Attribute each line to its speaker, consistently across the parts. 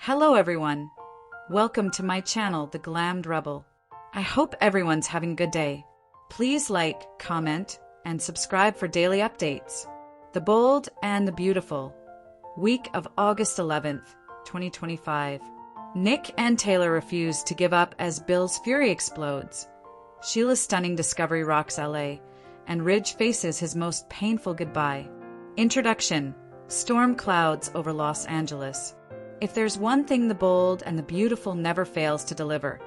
Speaker 1: Hello everyone. Welcome to my channel, The Glammed Rebel. I hope everyone's having a good day. Please like, comment, and subscribe for daily updates. The bold and the beautiful. Week of August 11th, 2025. Nick and Taylor refuse to give up as Bill's fury explodes. Sheila's stunning discovery rocks LA, and Ridge faces his most painful goodbye. Introduction. Storm clouds over Los Angeles. If there's one thing the bold and the beautiful never fails to deliver,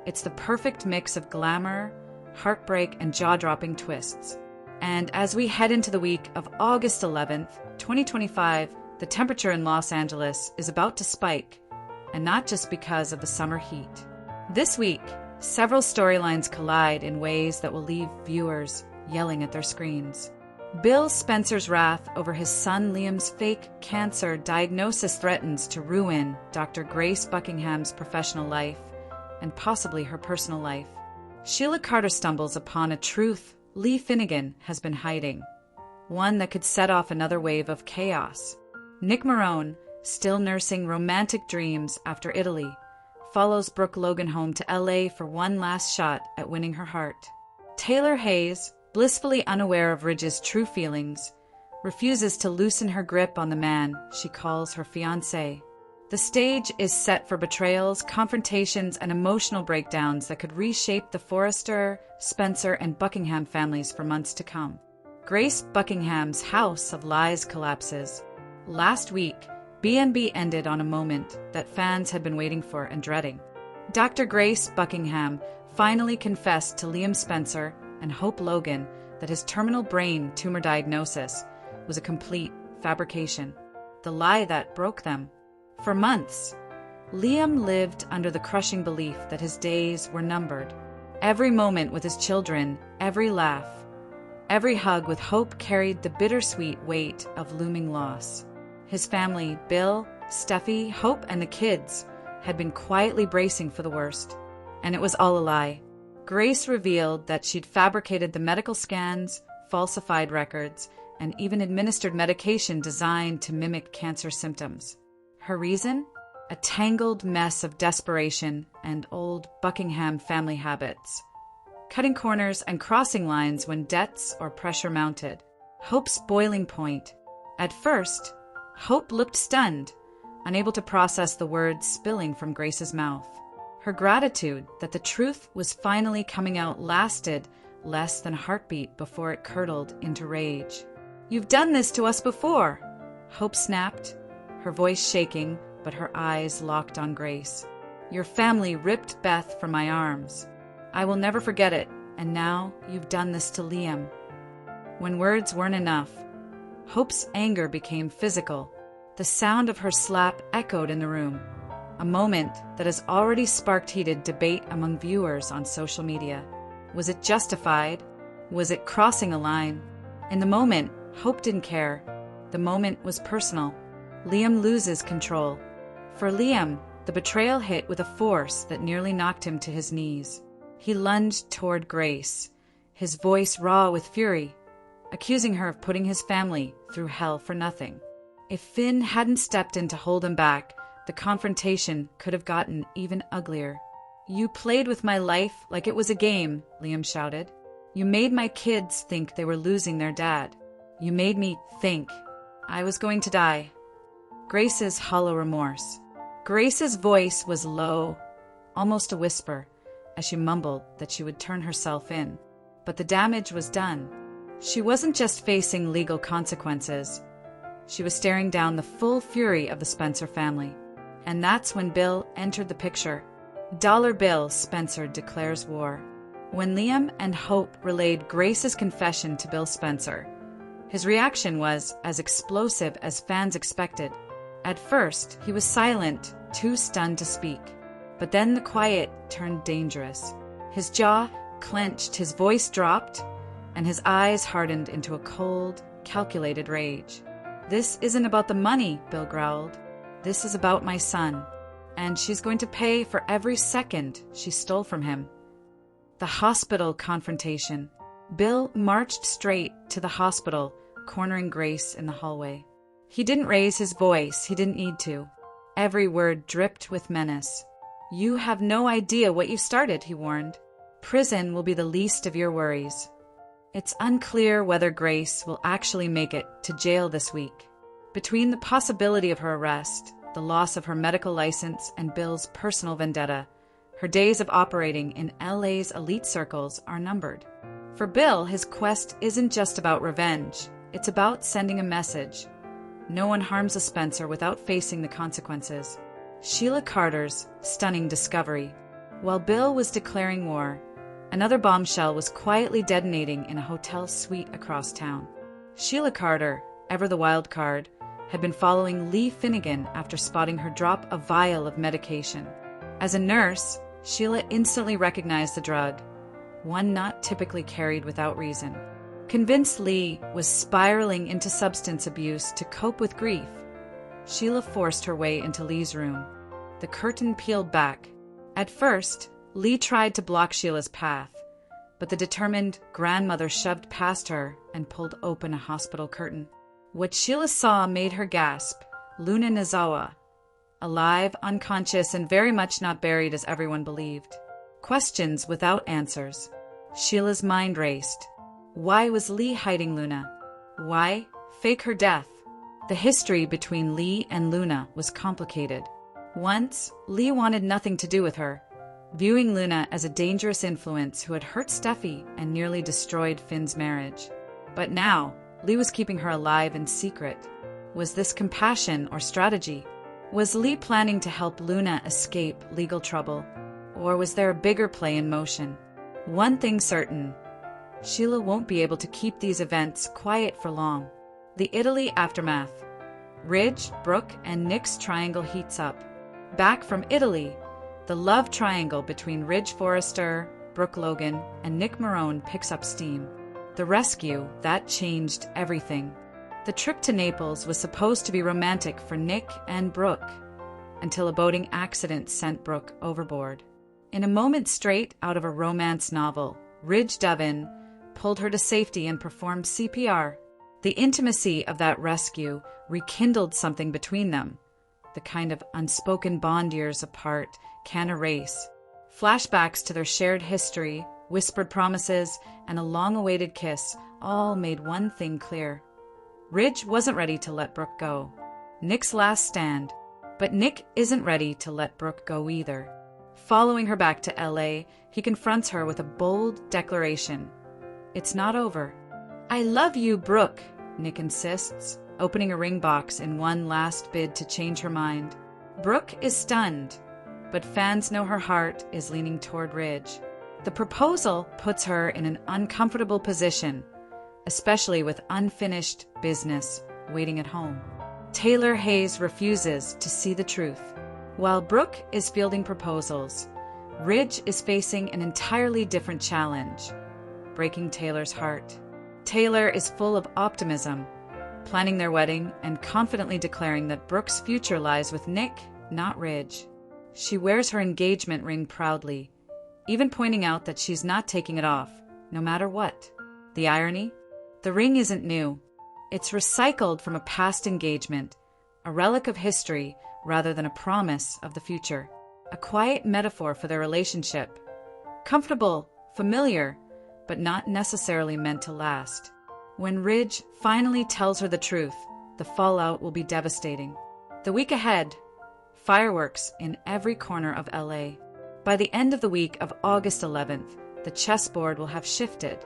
Speaker 1: it's the perfect mix of glamour, heartbreak, and jaw-dropping twists. And as we head into the week of August 11th, 2025, the temperature in Los Angeles is about to spike, and not just because of the summer heat. This week, several storylines collide in ways that will leave viewers yelling at their screens. Bill Spencer's wrath over his son Liam's fake cancer diagnosis threatens to ruin Dr. Grace Buckingham's professional life and possibly her personal life. Sheila Carter stumbles upon a truth Lee Finnegan has been hiding, one that could set off another wave of chaos. Nick Marone, still nursing romantic dreams after Italy, follows Brooke Logan home to LA for one last shot at winning her heart. Taylor Hayes, blissfully unaware of Ridge's true feelings, refuses to loosen her grip on the man she calls her fiancé. The stage is set for betrayals, confrontations, and emotional breakdowns that could reshape the Forrester, Spencer, and Buckingham families for months to come. Grace Buckingham's house of lies collapses. Last week, B&B ended on a moment that fans had been waiting for and dreading. Dr. Grace Buckingham finally confessed to Liam Spencer and Hope Logan that his terminal brain tumor diagnosis was a complete fabrication, the lie that broke them. For months, Liam lived under the crushing belief that his days were numbered. Every moment with his children, every laugh, every hug with Hope carried the bittersweet weight of looming loss. His family, Bill, Steffi, Hope, and the kids, had been quietly bracing for the worst. And it was all a lie. Grace revealed that she'd fabricated the medical scans, falsified records, and even administered medication designed to mimic cancer symptoms. Her reason? A tangled mess of desperation and old Buckingham family habits, cutting corners and crossing lines when debts or pressure mounted. Hope's boiling point. At first, Hope looked stunned, unable to process the words spilling from Grace's mouth. Her gratitude that the truth was finally coming out lasted less than a heartbeat before it curdled into rage. "You've done this to us before!" Hope snapped, her voice shaking, but her eyes locked on Grace. "Your family ripped Beth from my arms. I will never forget it, and now you've done this to Liam." When words weren't enough, Hope's anger became physical. The sound of her slap echoed in the room, a moment that has already sparked heated debate among viewers on social media. Was it justified? Was it crossing a line? In the moment, Hope didn't care. The moment was personal. Liam loses control. For Liam, the betrayal hit with a force that nearly knocked him to his knees. He lunged toward Grace, his voice raw with fury, accusing her of putting his family through hell for nothing. If Finn hadn't stepped in to hold him back, the confrontation could have gotten even uglier. "You played with my life like it was a game," Liam shouted. "You made my kids think they were losing their dad. You made me think I was going to die." Grace's hollow remorse. Grace's voice was low, almost a whisper, as she mumbled that she would turn herself in. But the damage was done. She wasn't just facing legal consequences. She was staring down the full fury of the Spencer family. And that's when Bill entered the picture. "Dollar Bill," Spencer declares war. When Liam and Hope relayed Grace's confession to Bill Spencer, his reaction was as explosive as fans expected. At first, he was silent, too stunned to speak. But then the quiet turned dangerous. His jaw clenched, his voice dropped, and his eyes hardened into a cold, calculated rage. "This isn't about the money," Bill growled. "This is about my son, and she's going to pay for every second she stole from him." The hospital confrontation. Bill marched straight to the hospital, cornering Grace in the hallway. He didn't raise his voice, he didn't need to. Every word dripped with menace. "You have no idea what you've started," he warned. "Prison will be the least of your worries." It's unclear whether Grace will actually make it to jail this week. Between the possibility of her arrest, the loss of her medical license, and Bill's personal vendetta, her days of operating in LA's elite circles are numbered. For Bill, his quest isn't just about revenge. It's about sending a message. No one harms a Spencer without facing the consequences. Sheila Carter's stunning discovery. While Bill was declaring war, another bombshell was quietly detonating in a hotel suite across town. Sheila Carter, ever the wild card, had been following Lee Finnegan after spotting her drop a vial of medication. As a nurse, Sheila instantly recognized the drug, one not typically carried without reason. Convinced Lee was spiraling into substance abuse to cope with grief, Sheila forced her way into Lee's room. The curtain peeled back. At first, Lee tried to block Sheila's path, but the determined grandmother shoved past her and pulled open a hospital curtain. What Sheila saw made her gasp. Luna Nazawa, alive, unconscious, and very much not buried as everyone believed. Questions without answers. Sheila's mind raced. Why was Lee hiding Luna? Why fake her death? The history between Lee and Luna was complicated. Once, Lee wanted nothing to do with her, viewing Luna as a dangerous influence who had hurt Steffi and nearly destroyed Finn's marriage. But now, Lee was keeping her alive in secret. Was this compassion or strategy? Was Lee planning to help Luna escape legal trouble? Or was there a bigger play in motion? One thing certain, Sheila won't be able to keep these events quiet for long. The Italy aftermath. Ridge, Brooke, and Nick's triangle heats up. Back from Italy, the love triangle between Ridge Forrester, Brooke Logan, and Nick Marone picks up steam. The rescue, that changed everything. The trip to Naples was supposed to be romantic for Nick and Brooke, until a boating accident sent Brooke overboard. In a moment straight out of a romance novel, Ridge dove in, pulled her to safety, and performed CPR. The intimacy of that rescue rekindled something between them, the kind of unspoken bond years apart can erase. Flashbacks to their shared history, whispered promises, and a long-awaited kiss all made one thing clear. Ridge wasn't ready to let Brooke go. Nick's last stand. But Nick isn't ready to let Brooke go either. Following her back to LA, he confronts her with a bold declaration. It's not over. "I love you, Brooke," Nick insists, opening a ring box in one last bid to change her mind. Brooke is stunned, but fans know her heart is leaning toward Ridge. The proposal puts her in an uncomfortable position, especially with unfinished business waiting at home. Taylor Hayes refuses to see the truth. While Brooke is fielding proposals, Ridge is facing an entirely different challenge, breaking Taylor's heart. Taylor is full of optimism, planning their wedding and confidently declaring that Brooke's future lies with Nick, not Ridge. She wears her engagement ring proudly, even pointing out that she's not taking it off, no matter what. The irony? The ring isn't new. It's recycled from a past engagement, a relic of history rather than a promise of the future. A quiet metaphor for their relationship. Comfortable, familiar, but not necessarily meant to last. When Ridge finally tells her the truth, the fallout will be devastating. The week ahead, fireworks in every corner of LA. By the end of the week of August 11th, the chessboard will have shifted.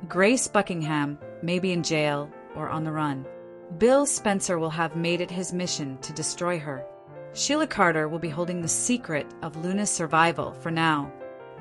Speaker 1: Grace Buckingham may be in jail or on the run. Bill Spencer will have made it his mission to destroy her. Sheila Carter will be holding the secret of Luna's survival for now.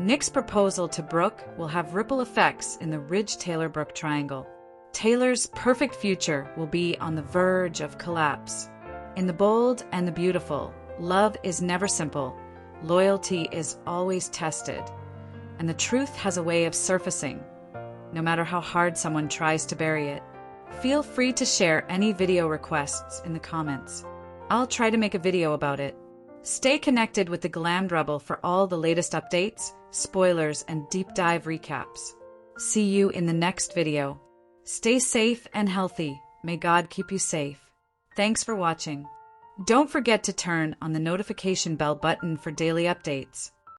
Speaker 1: Nick's proposal to Brooke will have ripple effects in the Ridge-Taylor-Brooke triangle. Taylor's perfect future will be on the verge of collapse. In the bold and the beautiful, love is never simple, loyalty is always tested, and the truth has a way of surfacing, no matter how hard someone tries to bury it. Feel free to share any video requests in the comments. I'll try to make a video about it. Stay connected with the Glammed Rebel for all the latest updates, spoilers, and deep dive recaps. See you in the next video. Stay safe and healthy. May God keep you safe. Thanks for watching. Don't forget to turn on the notification bell button for daily updates.